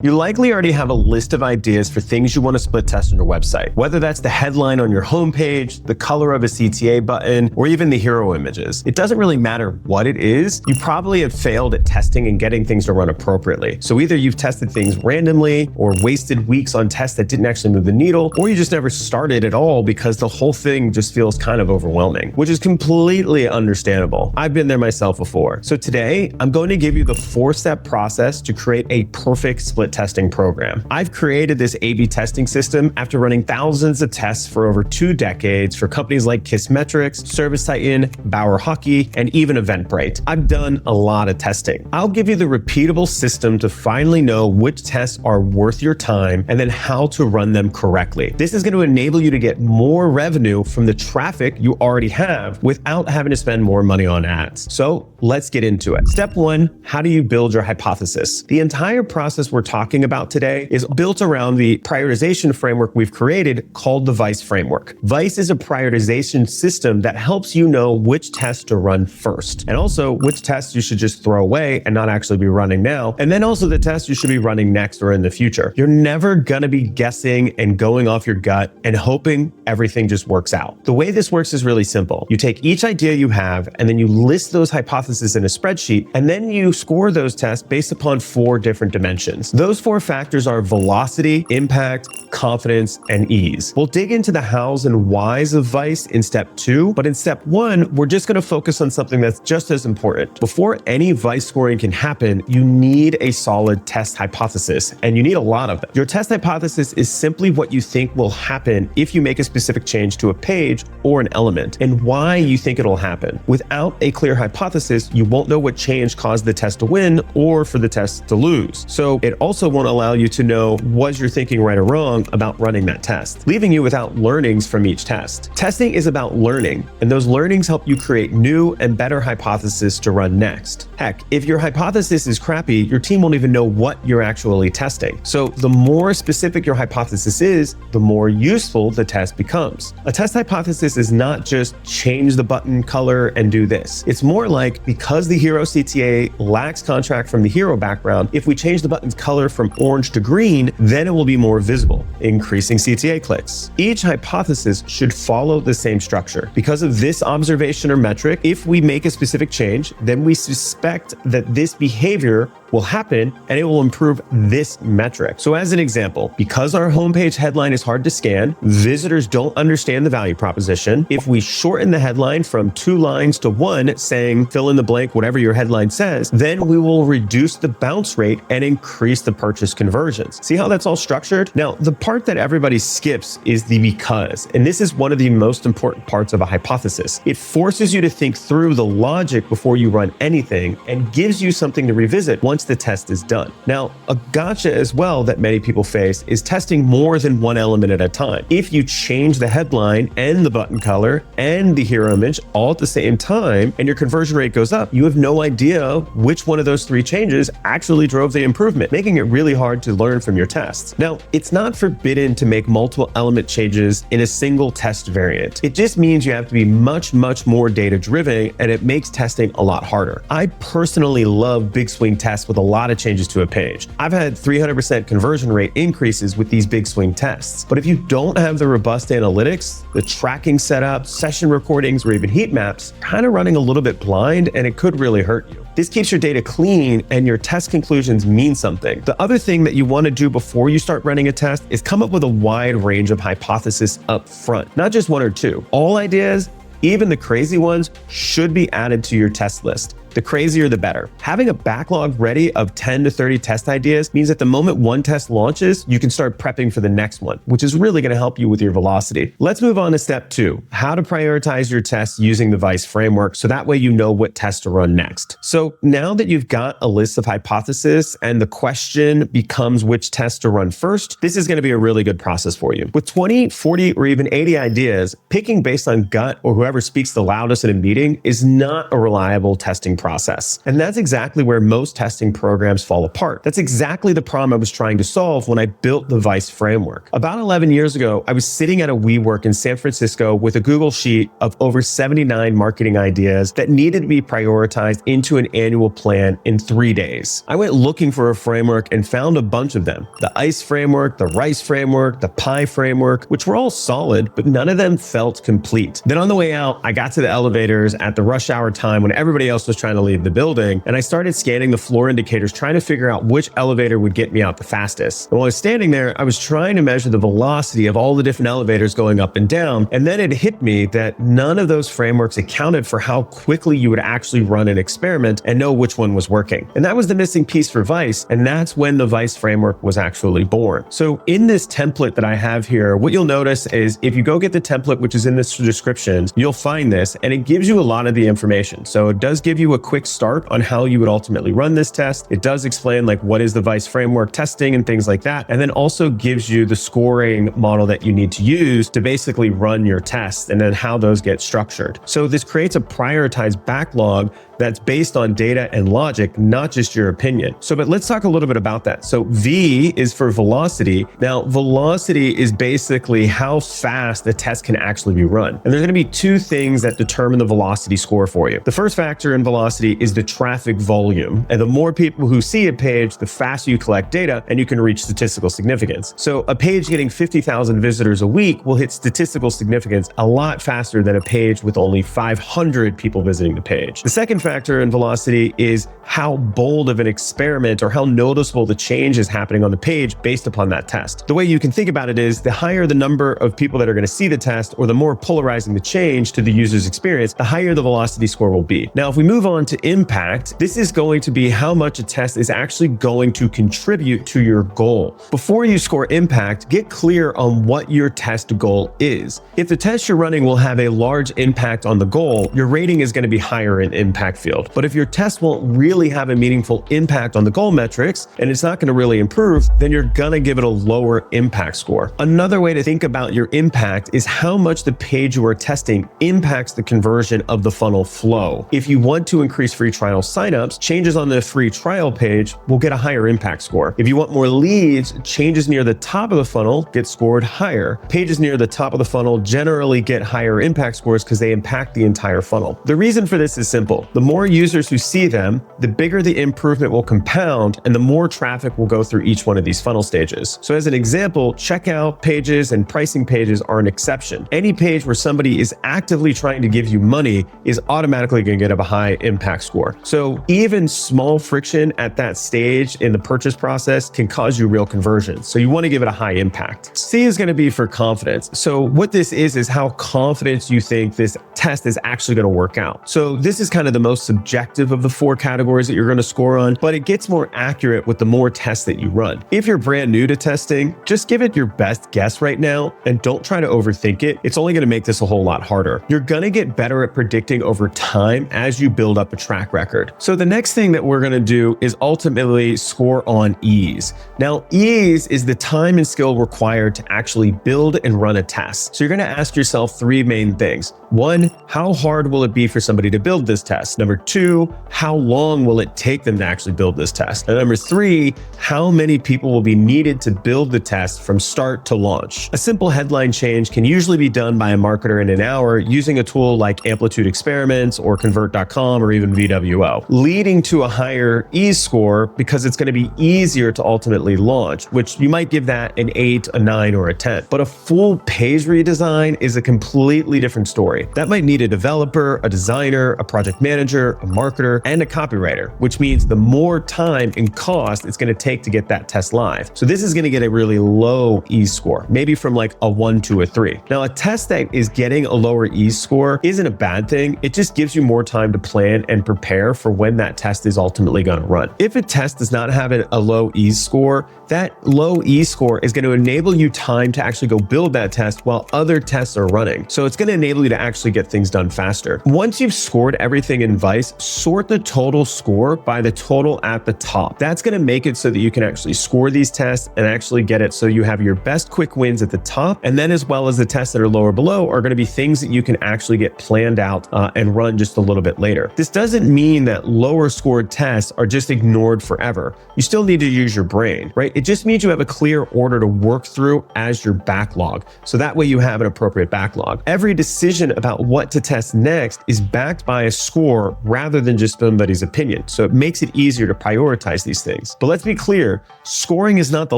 You likely already have a list of ideas for things you want to split test on your website, whether that's the headline on your homepage, the color of a CTA button, or even the hero images. It doesn't really matter what it is, you probably have failed at testing and getting things to run appropriately. So either you've tested things randomly or wasted weeks on tests that didn't actually move the needle, or you just never started at all because the whole thing just feels kind of overwhelming, which is completely understandable. I've been there myself before. So today, I'm going to give you the 4-step process to create a perfect split testing program. I've created this A/B testing system after running thousands of tests for over 2 decades for companies like Kissmetrics, ServiceTitan, Bauer Hockey, and even Eventbrite. I've done a lot of testing. I'll give you the repeatable system to finally know which tests are worth your time and then how to run them correctly. This is going to enable you to get more revenue from the traffic you already have without having to spend more money on ads. So let's get into it. Step 1, how do you build your hypothesis? The entire process we're talking about today is built around the prioritization framework we've created called the VICE framework. VICE is a prioritization system that helps you know which tests to run first, and also which tests you should just throw away and not actually be running now, and then also the tests you should be running next or in the future. You're never gonna be guessing and going off your gut and hoping everything just works out. The way this works is really simple. You take each idea you have and then you list those hypotheses in a spreadsheet, and then you score those tests based upon 4 different dimensions. Those 4 factors are velocity, impact, confidence, and ease. We'll dig into the hows and whys of VICE in step 2, but in step 1, we're just gonna focus on something that's just as important. Before any VICE scoring can happen, you need a solid test hypothesis, and you need a lot of them. Your test hypothesis is simply what you think will happen if you make a specific change to a page or an element, and why you think it'll happen. Without a clear hypothesis, you won't know what change caused the test to win or for the test to lose. So it also won't allow you to know was your thinking right or wrong about running that test, leaving you without learnings from each test. Testing is about learning, and those learnings help you create new and better hypotheses to run next. Heck, if your hypothesis is crappy, your team won't even know what you're actually testing. So the more specific your hypothesis is, the more useful the test becomes. A test hypothesis is not just change the button color and do this. It's more like, because the hero CTA lacks contract from the hero background, if we change the button's color from orange to green, then it will be more visible, increasing CTA clicks. Each hypothesis should follow the same structure. Because of this observation or metric, if we make a specific change, then we suspect that this behavior will happen and it will improve this metric. So as an example, because our homepage headline is hard to scan, visitors don't understand the value proposition. If we shorten the headline from 2 lines to 1, saying fill in the blank, whatever your headline says, then we will reduce the bounce rate and increase the purchase conversions. See how that's all structured? Now, the part that everybody skips is the because, and this is one of the most important parts of a hypothesis. It forces you to think through the logic before you run anything and gives you something to revisit once the test is done. Now, a gotcha as well that many people face is testing more than one element at a time. If you change the headline and the button color and the hero image all at the same time and your conversion rate goes up, you have no idea which one of those 3 changes actually drove the improvement, making it really hard to learn from your tests. Now, it's not forbidden to make multiple element changes in a single test variant. It just means you have to be much more data-driven, and it makes testing a lot harder. I personally love big swing tests with a lot of changes to a page. I've had 300% conversion rate increases with these big swing tests. But if you don't have the robust analytics, the tracking setup, session recordings, or even heat maps, kind of running a little bit blind, and it could really hurt you. This keeps your data clean and your test conclusions mean something. The other thing that you want to do before you start running a test is come up with a wide range of hypotheses up front, not just 1 or 2. All ideas, even the crazy ones, should be added to your test list. The crazier, the better. Having a backlog ready of 10 to 30 test ideas means that the moment one test launches, you can start prepping for the next one, which is really going to help you with your velocity. Let's move on to step 2, how to prioritize your tests using the VICE framework, so that way you know what test to run next. So now that you've got a list of hypotheses and the question becomes which test to run first, this is going to be a really good process for you. With 20, 40, or even 80 ideas, picking based on gut or whoever speaks the loudest in a meeting is not a reliable testing process. And that's exactly where most testing programs fall apart. That's exactly the problem I was trying to solve when I built the Vice framework. About 11 years ago, I was sitting at a WeWork in San Francisco with a Google Sheet of over 79 marketing ideas that needed to be prioritized into an annual plan in 3 days. I went looking for a framework and found a bunch of them. The ICE framework, the RICE framework, the PI framework, which were all solid, but none of them felt complete. Then on the way out, I got to the elevators at the rush hour time when everybody else was trying to leave the building, and I started scanning the floor indicators trying to figure out which elevator would get me out the fastest. And while I was standing there, I was trying to measure the velocity of all the different elevators going up and down, and then it hit me that none of those frameworks accounted for how quickly you would actually run an experiment and know which one was working. And that was the missing piece for Vice, and that's when the Vice framework was actually born. So in this template that I have here, what you'll notice is if you go get the template, which is in this description, you'll find this, and it gives you a lot of the information. So it does give you a quick start on how you would ultimately run this test. It does explain like what is the Vice framework testing and things like that, and then also gives you the scoring model that you need to use to basically run your tests and then how those get structured. So this creates a prioritized backlog that's based on data and logic, not just your opinion. But let's talk a little bit about that. So V is for velocity. Now, velocity is basically how fast the test can actually be run. And there's gonna be two things that determine the velocity score for you. The first factor in velocity is the traffic volume. And the more people who see a page, the faster you collect data and you can reach statistical significance. So a page getting 50,000 visitors a week will hit statistical significance a lot faster than a page with only 500 people visiting the page. The second factor in velocity is how bold of an experiment or how noticeable the change is happening on the page based upon that test. The way you can think about it is the higher the number of people that are going to see the test or the more polarizing the change to the user's experience, the higher the velocity score will be. Now, if we move on to impact, this is going to be how much a test is actually going to contribute to your goal. Before you score impact, get clear on what your test goal is. If the test you're running will have a large impact on the goal, your rating is going to be higher in impact field. But if your test won't really have a meaningful impact on the goal metrics and it's not going to really improve, then you're going to give it a lower impact score. Another way to think about your impact is how much the page you are testing impacts the conversion of the funnel flow. If you want to increase free trial signups, changes on the free trial page will get a higher impact score. If you want more leads, changes near the top of the funnel get scored higher. Pages near the top of the funnel generally get higher impact scores because they impact the entire funnel. The reason for this is simple. The more users who see them, the bigger the improvement will compound and the more traffic will go through each one of these funnel stages. So as an example, checkout pages and pricing pages are an exception. Any page where somebody is actively trying to give you money is automatically going to get a high impact score. So even small friction at that stage in the purchase process can cause you real conversions. So you want to give it a high impact. C is going to be for confidence. So what this is how confident you think this test is actually going to work out. So this is kind of the most subjective of the four categories that you're going to score on, but it gets more accurate with the more tests that you run. If you're brand new to testing, just give it your best guess right now and don't try to overthink it. It's only going to make this a whole lot harder. You're going to get better at predicting over time as you build up a track record. So the next thing that we're going to do is ultimately score on ease. Now, ease is the time and skill required to actually build and run a test. So you're going to ask yourself three main things. One, how hard will it be for somebody to build this test? Number two, how long will it take them to actually build this test? And number three, how many people will be needed to build the test from start to launch? A simple headline change can usually be done by a marketer in an hour using a tool like Amplitude Experiments or Convert.com or even VWO, leading to a higher ease score because it's going to be easier to ultimately launch, which you might give that an 8, a 9, or a 10. But a full page redesign is a completely different story. That might need a developer, a designer, a project manager, a marketer, and a copywriter, which means the more time and cost it's going to take to get that test live. So this is going to get a really low ease score, maybe from like a 1 to a 3. Now, a test that is getting a lower ease score isn't a bad thing. It just gives you more time to plan and prepare for when that test is ultimately going to run. If a test does not have a low ease score, That low E-score is going to enable you time to actually go build that test while other tests are running. So it's going to enable you to actually get things done faster. Once you've scored everything in Vice, sort the total score by the total at the top. That's going to make it so that you can actually score these tests and actually get it so you have your best quick wins at the top, and then as well as the tests that are lower below are going to be things that you can actually get planned out and run just a little bit later. This doesn't mean that lower scored tests are just ignored forever. You still need to use your brain, right? It just means you have a clear order to work through as your backlog. So that way you have an appropriate backlog. Every decision about what to test next is backed by a score rather than just somebody's opinion. So it makes it easier to prioritize these things. But let's be clear, scoring is not the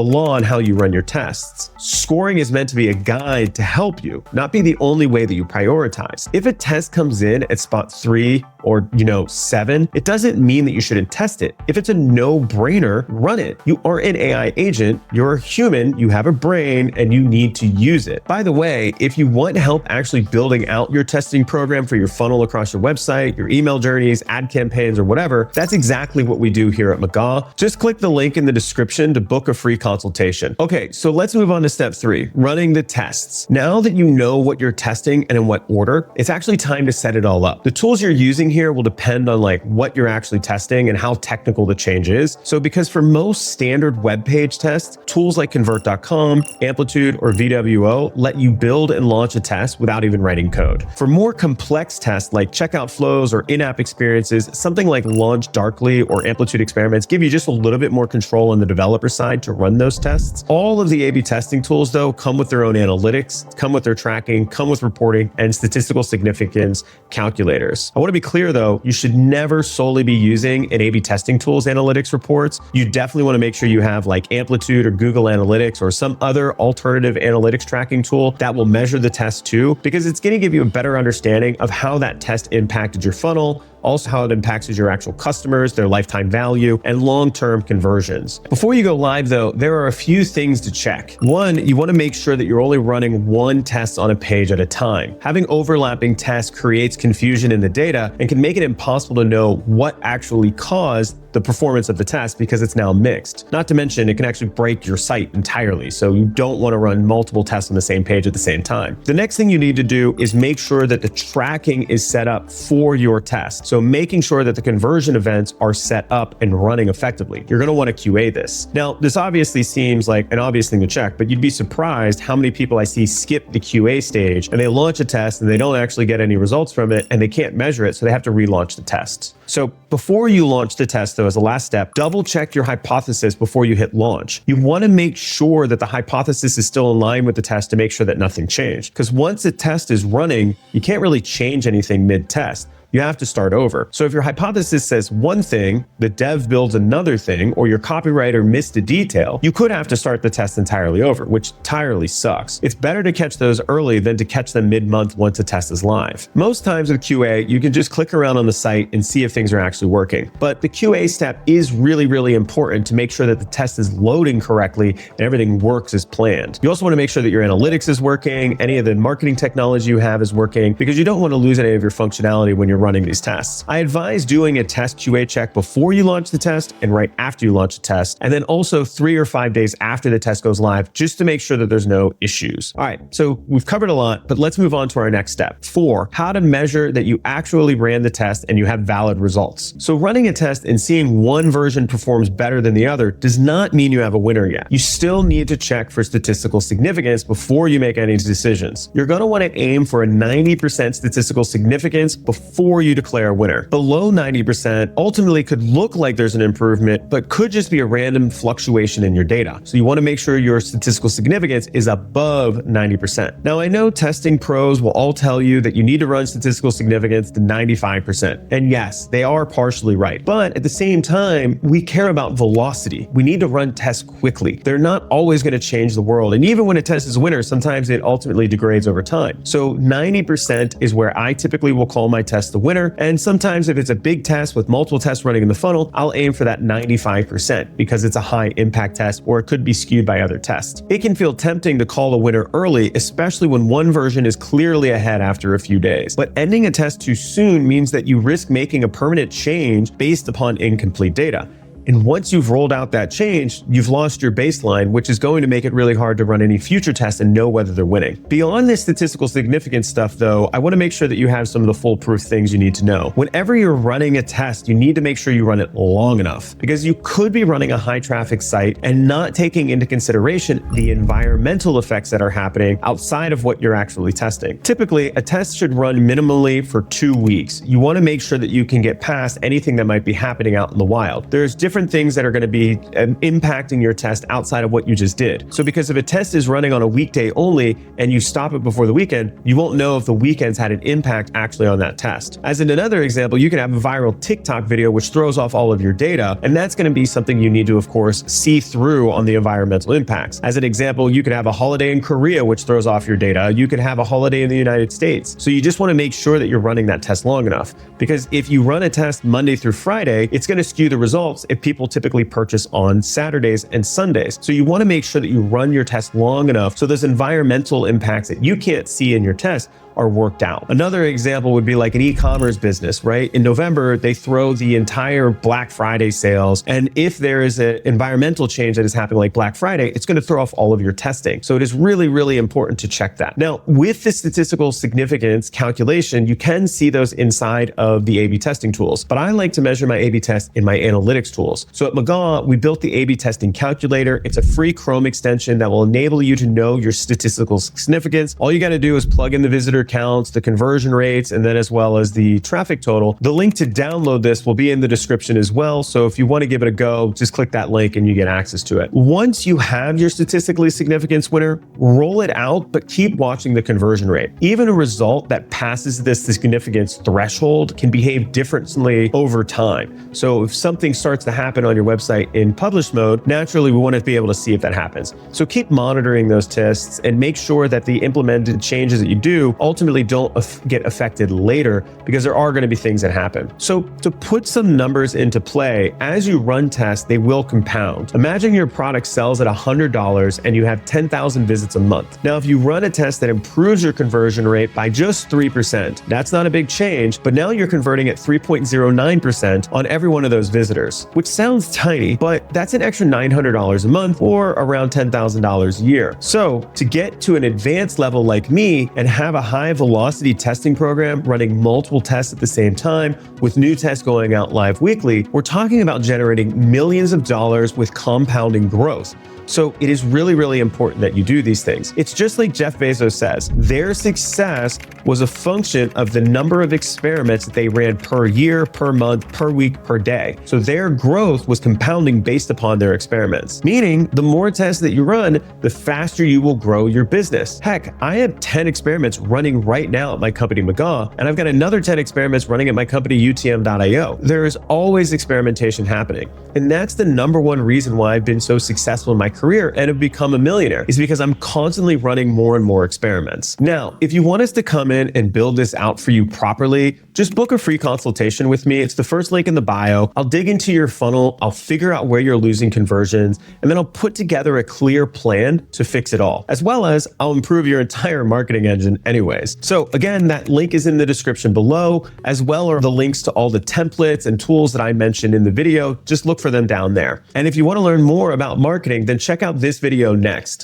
law on how you run your tests. Scoring is meant to be a guide to help you, not be the only way that you prioritize. If a test comes in at spot 3 or 7, it doesn't mean that you shouldn't test it. If it's a no-brainer, run it. You aren't an AI agent, you're a human, you have a brain, and you need to use it. By the way, if you want help actually building out your testing program for your funnel across your website, your email journeys, ad campaigns, or whatever, that's exactly what we do here at McGaw. Just click the link in the description to book a free consultation. Okay, so let's move on to step 3, running the tests. Now that you know what you're testing and in what order, it's actually time to set it all up. The tools you're using here will depend on what you're actually testing and how technical the change is. So because for most standard web page tests, tools like convert.com, Amplitude, or VWO let you build and launch a test without even writing code. For more complex tests like checkout flows or in-app experiences, something like Launch Darkly or Amplitude Experiments give you just a little bit more control on the developer side to run those tests. All of the A/B testing tools, though, come with their own analytics, come with their tracking, come with reporting, and statistical significance calculators. I want to be clear, though, you should never solely be using an A/B testing tool's analytics reports. You definitely want to make sure you have Amplitude or Google Analytics or some other alternative analytics tracking tool that will measure the test too, because it's going to give you a better understanding of how that test impacted your funnel, also how it impacts your actual customers, their lifetime value, and long-term conversions. Before you go live though, there are a few things to check. One, you want to make sure that you're only running one test on a page at a time. Having overlapping tests creates confusion in the data and can make it impossible to know what actually caused the performance of the test because it's now mixed. Not to mention, it can actually break your site entirely, so you don't want to run multiple tests on the same page at the same time. The next thing you need to do is make sure that the tracking is set up for your test. So making sure that the conversion events are set up and running effectively. You're going to want to QA this. Now, this obviously seems like an obvious thing to check, but you'd be surprised how many people I see skip the QA stage and they launch a test and they don't actually get any results from it and they can't measure it, so they have to relaunch the test. So before you launch the test, though, as a last step, double check your hypothesis before you hit launch. You want to make sure that the hypothesis is still in line with the test to make sure that nothing changed. Because once the test is running, you can't really change anything mid-test. You have to start over. So if your hypothesis says one thing, the dev builds another thing, or your copywriter missed a detail, you could have to start the test entirely over, which entirely sucks. It's better to catch those early than to catch them mid-month once a test is live. Most times with QA, you can just click around on the site and see if things are actually working. But the QA step is really, really important to make sure that the test is loading correctly and everything works as planned. You also want to make sure that your analytics is working, any of the marketing technology you have is working, because you don't want to lose any of your functionality when you're running these tests. I advise doing a test QA check before you launch the test and right after you launch the test, and then also 3 or 5 days after the test goes live, just to make sure that there's no issues. All right, so we've covered a lot, but let's move on to our next step. 4, how to measure that you actually ran the test and you have valid results. So running a test and seeing one version performs better than the other does not mean you have a winner yet. You still need to check for statistical significance before you make any decisions. You're going to want to aim for a 90% statistical significance before you declare a winner. Below 90% ultimately could look like there's an improvement, but could just be a random fluctuation in your data. So you want to make sure your statistical significance is above 90%. Now, I know testing pros will all tell you that you need to run statistical significance to 95%. And yes, they are partially right. But at the same time, we care about velocity. We need to run tests quickly. They're not always going to change the world. And even when a test is a winner, sometimes it ultimately degrades over time. So 90% is where I typically will call my test the winner. And sometimes if it's a big test with multiple tests running in the funnel, I'll aim for that 95% because it's a high impact test, or it could be skewed by other tests. It can feel tempting to call a winner early, especially when one version is clearly ahead after a few days. But ending a test too soon means that you risk making a permanent change based upon incomplete data. And once you've rolled out that change, you've lost your baseline, which is going to make it really hard to run any future tests and know whether they're winning. Beyond this statistical significance stuff though, I want to make sure that you have some of the foolproof things you need to know. Whenever you're running a test, you need to make sure you run it long enough, because you could be running a high traffic site and not taking into consideration the environmental effects that are happening outside of what you're actually testing. Typically, a test should run minimally for 2 weeks. You want to make sure that you can get past anything that might be happening out in the wild. There's different things that are going to be impacting your test outside of what you just did. So because if a test is running on a weekday only and you stop it before the weekend, you won't know if the weekends had an impact actually on that test. As in another example, you can have a viral TikTok video which throws off all of your data, and that's going to be something you need to, of course, see through on the environmental impacts. As an example, you could have a holiday in Korea which throws off your data. You could have a holiday in the United States. So you just want to make sure that you're running that test long enough, because if you run a test Monday through Friday, it's going to skew the results if people typically purchase on Saturdays and Sundays. So you want to make sure that you run your test long enough so those environmental impacts that you can't see in your test are worked out. Another example would be like an e-commerce business, right? In November, they throw the entire Black Friday sales. And if there is an environmental change that is happening like Black Friday, it's going to throw off all of your testing. So it is really, really important to check that. Now, with the statistical significance calculation, you can see those inside of the A/B testing tools, but I like to measure my A/B test in my analytics tools. So at McGaw, we built the A/B testing calculator. It's a free Chrome extension that will enable you to know your statistical significance. All you got to do is plug in the visitor counts, the conversion rates, and then as well as the traffic total. The link to download this will be in the description as well. So if you want to give it a go, just click that link and you get access to it. Once you have your statistically significance winner, roll it out, but keep watching the conversion rate. Even a result that passes this significance threshold can behave differently over time. So if something starts to happen on your website in publish mode, naturally we want to be able to see if that happens. So keep monitoring those tests and make sure that the implemented changes that you do ultimately don't get affected later, because there are going to be things that happen. So to put some numbers into play, as you run tests, they will compound. Imagine your product sells at $100 and you have 10,000 visits a month. Now, if you run a test that improves your conversion rate by just 3%, that's not a big change, but now you're converting at 3.09% on every one of those visitors, which sounds tiny, but that's an extra $900 a month or around $10,000 a year. So to get to an advanced level like me and have a high velocity testing program running multiple tests at the same time with new tests going out live weekly, we're talking about generating millions of dollars with compounding growth. So it is really, really important that you do these things. It's just like Jeff Bezos says, their success was a function of the number of experiments that they ran per year, per month, per week, per day. So their growth was compounding based upon their experiments, meaning the more tests that you run, the faster you will grow your business. Heck, I have 10 experiments running right now at my company McGaw, and I've got another 10 experiments running at my company UTM.io. There is always experimentation happening. And that's the number one reason why I've been so successful in my career and have become a millionaire, is because I'm constantly running more and more experiments. Now, if you want us to come in and build this out for you properly, just book a free consultation with me. It's the first link in the bio. I'll dig into your funnel. I'll figure out where you're losing conversions, and then I'll put together a clear plan to fix it all, as well as I'll improve your entire marketing engine anyways. So again, that link is in the description below, as well as the links to all the templates and tools that I mentioned in the video. Just look for them down there. And if you want to learn more about marketing, then check out this video next.